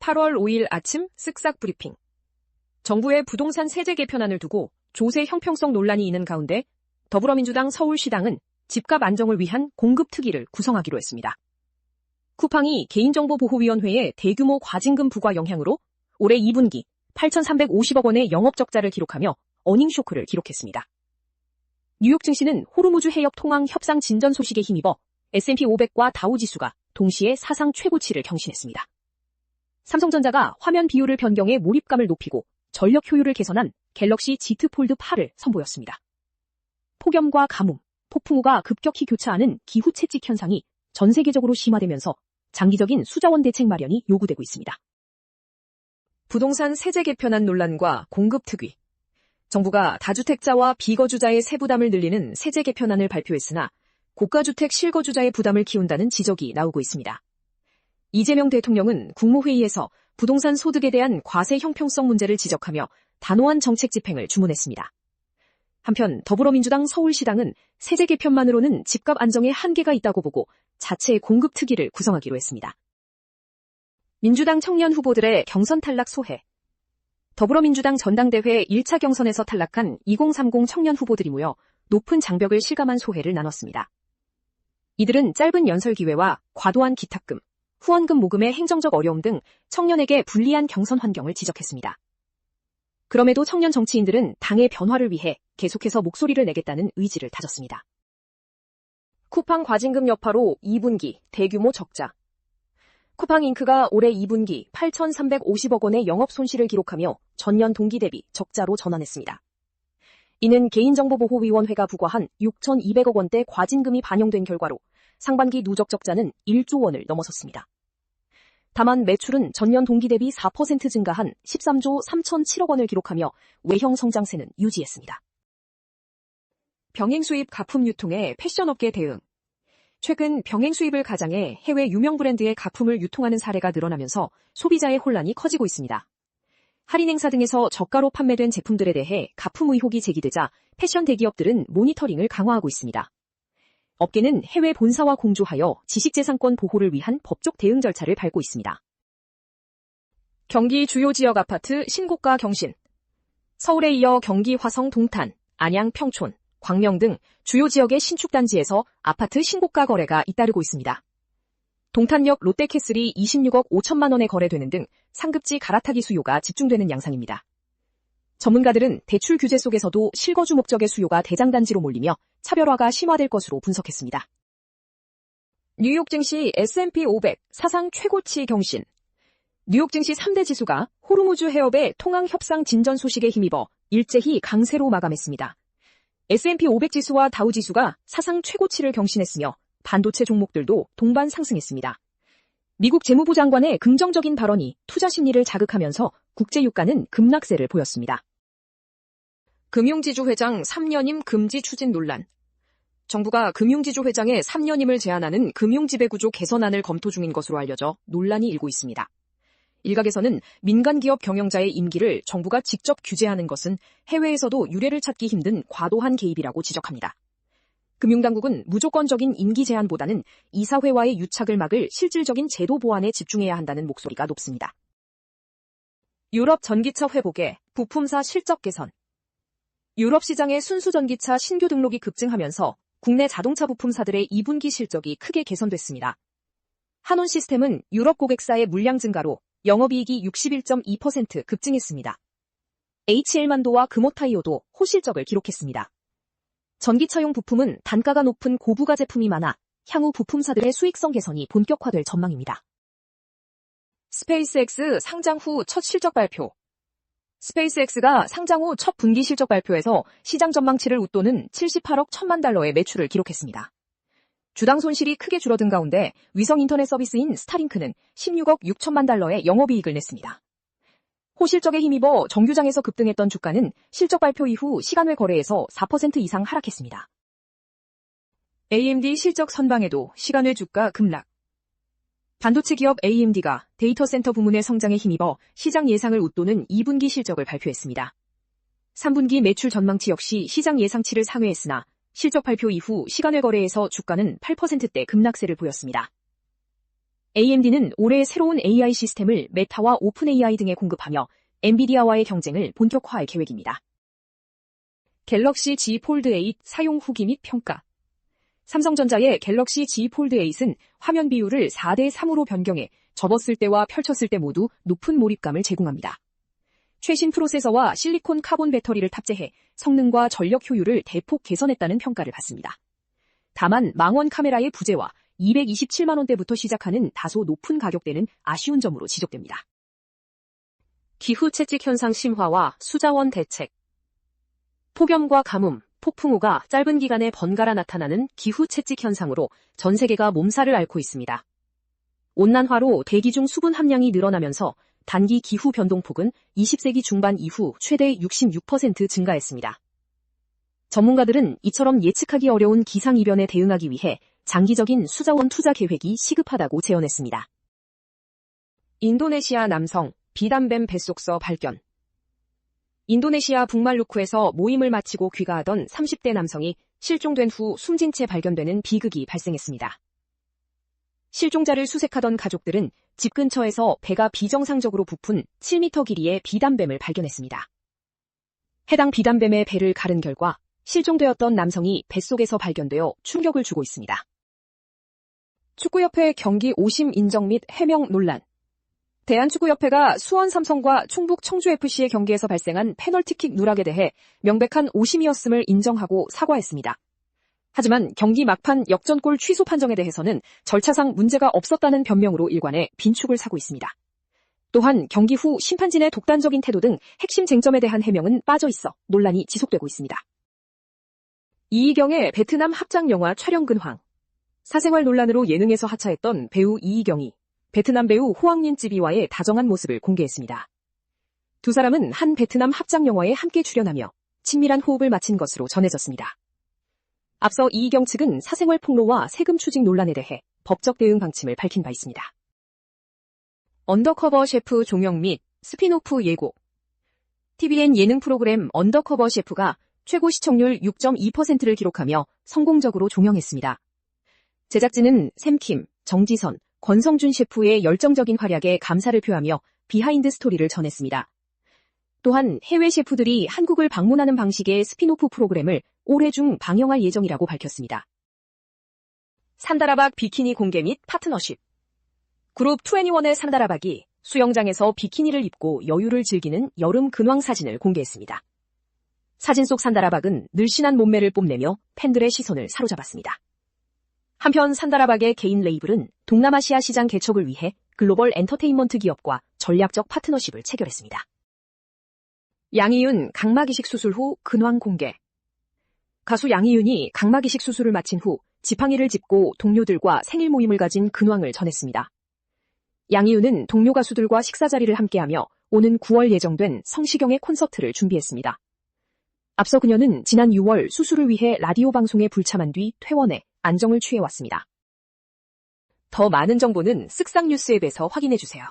8월 5일 아침 쓱싹 브리핑. 정부의 부동산 세제 개편안을 두고 조세 형평성 논란이 있는 가운데 더불어민주당 서울시당은 집값 안정을 위한 공급특위를 구성하기로 했습니다. 쿠팡이 개인정보보호위원회의 대규모 과징금 부과 영향으로 올해 2분기 8,350억 원의 영업적자를 기록하며 어닝쇼크를 기록했습니다. 뉴욕 증시는 호르무즈 해협 통항 협상 진전 소식에 힘입어 S&P 500과 다우지수가 동시에 사상 최고치를 경신했습니다. 삼성전자가 화면 비율을 변경해 몰입감을 높이고 전력 효율을 개선한 갤럭시 Z 폴드 8을 선보였습니다. 폭염과 가뭄, 폭풍우가 급격히 교차하는 기후 채찍 현상이 전 세계적으로 심화되면서 장기적인 수자원 대책 마련이 요구되고 있습니다. 부동산 세제 개편안 논란과 공급특위. 정부가 다주택자와 비거주자의 세부담을 늘리는 세제 개편안을 발표했으나 고가주택 실거주자의 부담을 키운다는 지적이 나오고 있습니다. 이재명 대통령은 국무회의에서 부동산 소득에 대한 과세 형평성 문제를 지적하며 단호한 정책 집행을 주문했습니다. 한편 더불어민주당 서울시당은 세제 개편만으로는 집값 안정에 한계가 있다고 보고 자체 공급특위를 구성하기로 했습니다. 민주당 청년 후보들의 경선 탈락 소회. 더불어민주당 전당대회 1차 경선에서 탈락한 2030 청년 후보들이 모여 높은 장벽을 실감한 소회를 나눴습니다. 이들은 짧은 연설 기회와 과도한 기탁금, 후원금 모금의 행정적 어려움 등 청년에게 불리한 경선 환경을 지적했습니다. 그럼에도 청년 정치인들은 당의 변화를 위해 계속해서 목소리를 내겠다는 의지를 다졌습니다. 쿠팡 과징금 여파로 2분기 대규모 적자. 쿠팡잉크가 올해 2분기 8,350억 원의 영업 손실을 기록하며 전년 동기 대비 적자로 전환했습니다. 이는 개인정보보호위원회가 부과한 6,200억 원대 과징금이 반영된 결과로 상반기 누적 적자는 1조 원을 넘어섰습니다. 다만 매출은 전년 동기 대비 4% 증가한 13조 3,007억 원을 기록하며 외형 성장세는 유지했습니다. 병행 수입 가품 유통에 패션업계 대응. 최근 병행 수입을 가장해 해외 유명 브랜드의 가품을 유통하는 사례가 늘어나면서 소비자의 혼란이 커지고 있습니다. 할인 행사 등에서 저가로 판매된 제품들에 대해 가품 의혹이 제기되자 패션 대기업들은 모니터링을 강화하고 있습니다. 업계는 해외 본사와 공조하여 지식재산권 보호를 위한 법적 대응 절차를 밟고 있습니다. 경기 주요 지역 아파트 신고가 경신. 서울에 이어 경기 화성 동탄, 안양 평촌, 광명 등 주요 지역의 신축 단지에서 아파트 신고가 거래가 잇따르고 있습니다. 동탄역 롯데캐슬이 26억 5천만 원에 거래되는 등 상급지 갈아타기 수요가 집중되는 양상입니다. 전문가들은 대출 규제 속에서도 실거주 목적의 수요가 대장단지로 몰리며 차별화가 심화될 것으로 분석했습니다. 뉴욕 증시 S&P 500 사상 최고치 경신. 뉴욕 증시 3대 지수가 호르무즈 해협의 통항 협상 진전 소식에 힘입어 일제히 강세로 마감했습니다. S&P 500 지수와 다우 지수가 사상 최고치를 경신했으며 반도체 종목들도 동반 상승했습니다. 미국 재무부 장관의 긍정적인 발언이 투자 심리를 자극하면서 국제유가는 급락세를 보였습니다. 금융지주 회장 3년임 금지 추진 논란. 정부가 금융지주 회장의 3년임을 제한하는 금융지배구조 개선안을 검토 중인 것으로 알려져 논란이 일고 있습니다. 일각에서는 민간기업 경영자의 임기를 정부가 직접 규제하는 것은 해외에서도 유례를 찾기 힘든 과도한 개입이라고 지적합니다. 금융당국은 무조건적인 임기 제한보다는 이사회와의 유착을 막을 실질적인 제도 보완에 집중해야 한다는 목소리가 높습니다. 유럽 전기차 회복에 부품사 실적 개선. 유럽 시장의 순수 전기차 신규 등록이 급증하면서 국내 자동차 부품사들의 2분기 실적이 크게 개선됐습니다. 한온 시스템은 유럽 고객사의 물량 증가로 영업이익이 61.2% 급증했습니다. HL만도와 금호타이어도 호실적을 기록했습니다. 전기차용 부품은 단가가 높은 고부가 제품이 많아 향후 부품사들의 수익성 개선이 본격화될 전망입니다. 스페이스X 상장 후 첫 실적 발표. 스페이스X가 상장 후 첫 분기 실적 발표에서 시장 전망치를 웃도는 78억 1천만 달러의 매출을 기록했습니다. 주당 손실이 크게 줄어든 가운데 위성 인터넷 서비스인 스타링크는 16억 6천만 달러의 영업이익을 냈습니다. 호실적에 힘입어 정규장에서 급등했던 주가는 실적 발표 이후 시간외 거래에서 4% 이상 하락했습니다. AMD 실적 선방에도 시간외 주가 급락. 반도체 기업 AMD가 데이터 센터 부문의 성장에 힘입어 시장 예상을 웃도는 2분기 실적을 발표했습니다. 3분기 매출 전망치 역시 시장 예상치를 상회했으나 실적 발표 이후 시간외 거래에서 주가는 8%대 급락세를 보였습니다. AMD는 올해 새로운 AI 시스템을 메타와 오픈AI 등에 공급하며 엔비디아와의 경쟁을 본격화할 계획입니다. 갤럭시 Z 폴드 8 사용 후기 및 평가. 삼성전자의 갤럭시 Z 폴드 8은 화면 비율을 4:3으로 변경해 접었을 때와 펼쳤을 때 모두 높은 몰입감을 제공합니다. 최신 프로세서와 실리콘 카본 배터리를 탑재해 성능과 전력 효율을 대폭 개선했다는 평가를 받습니다. 다만 망원 카메라의 부재와 227만 원대부터 시작하는 다소 높은 가격대는 아쉬운 점으로 지적됩니다. 기후 채찍 현상 심화와 수자원 대책. 폭염과 가뭄, 폭풍우가 짧은 기간에 번갈아 나타나는 기후 채찍 현상으로 전 세계가 몸살을 앓고 있습니다. 온난화로 대기 중 수분 함량이 늘어나면서 단기 기후 변동폭은 20세기 중반 이후 최대 66% 증가했습니다. 전문가들은 이처럼 예측하기 어려운 기상이변에 대응하기 위해 장기적인 수자원 투자 계획이 시급하다고 제언했습니다. 인도네시아 남성, 비단뱀 뱃속서 발견. 인도네시아 북말루쿠에서 모임을 마치고 귀가하던 30대 남성이 실종된 후 숨진 채 발견되는 비극이 발생했습니다. 실종자를 수색하던 가족들은 집 근처에서 배가 비정상적으로 부푼 7m 길이의 비단뱀을 발견했습니다. 해당 비단뱀의 배를 가른 결과 실종되었던 남성이 뱃속에서 발견되어 충격을 주고 있습니다. 축구협회 경기 오심 인정 및 해명 논란. 대한축구협회가 수원 삼성과 충북 청주FC의 경기에서 발생한 페널티킥 누락에 대해 명백한 오심이었음을 인정하고 사과했습니다. 하지만 경기 막판 역전골 취소 판정에 대해서는 절차상 문제가 없었다는 변명으로 일관해 빈축을 사고 있습니다. 또한 경기 후 심판진의 독단적인 태도 등 핵심 쟁점에 대한 해명은 빠져 있어 논란이 지속되고 있습니다. 이희경의 베트남 합작 영화 촬영 근황. 사생활 논란으로 예능에서 하차했던 배우 이희경이 베트남 배우 호앙린 찌비와의 다정한 모습을 공개했습니다. 두 사람은 한 베트남 합작 영화에 함께 출연하며 친밀한 호흡을 마친 것으로 전해졌습니다. 앞서 이희경 측은 사생활 폭로와 세금 추징 논란에 대해 법적 대응 방침을 밝힌 바 있습니다. 언더커버 셰프 종영 및 스핀오프 예고. TVN 예능 프로그램 언더커버 셰프가 최고 시청률 6.2%를 기록하며 성공적으로 종영했습니다. 제작진은 샘킴, 정지선, 권성준 셰프의 열정적인 활약에 감사를 표하며 비하인드 스토리를 전했습니다. 또한 해외 셰프들이 한국을 방문하는 방식의 스핀오프 프로그램을 올해 중 방영할 예정이라고 밝혔습니다. 산다라박 비키니 공개 및 파트너십. 그룹 21의 산다라박이 수영장에서 비키니를 입고 여유를 즐기는 여름 근황 사진을 공개했습니다. 사진 속 산다라박은 늘씬한 몸매를 뽐내며 팬들의 시선을 사로잡았습니다. 한편 산다라박의 개인 레이블은 동남아시아 시장 개척을 위해 글로벌 엔터테인먼트 기업과 전략적 파트너십을 체결했습니다. 양희윤 각막 이식 수술 후 근황 공개. 가수 양희윤이 각막 이식 수술을 마친 후 지팡이를 짚고 동료들과 생일 모임을 가진 근황을 전했습니다. 양희윤은 동료 가수들과 식사 자리를 함께하며 오는 9월 예정된 성시경의 콘서트를 준비했습니다. 앞서 그녀는 지난 6월 수술을 위해 라디오 방송에 불참한 뒤 퇴원해 안정을 취해왔습니다. 더 많은 정보는 쓱싹 뉴스 앱에서 확인해주세요.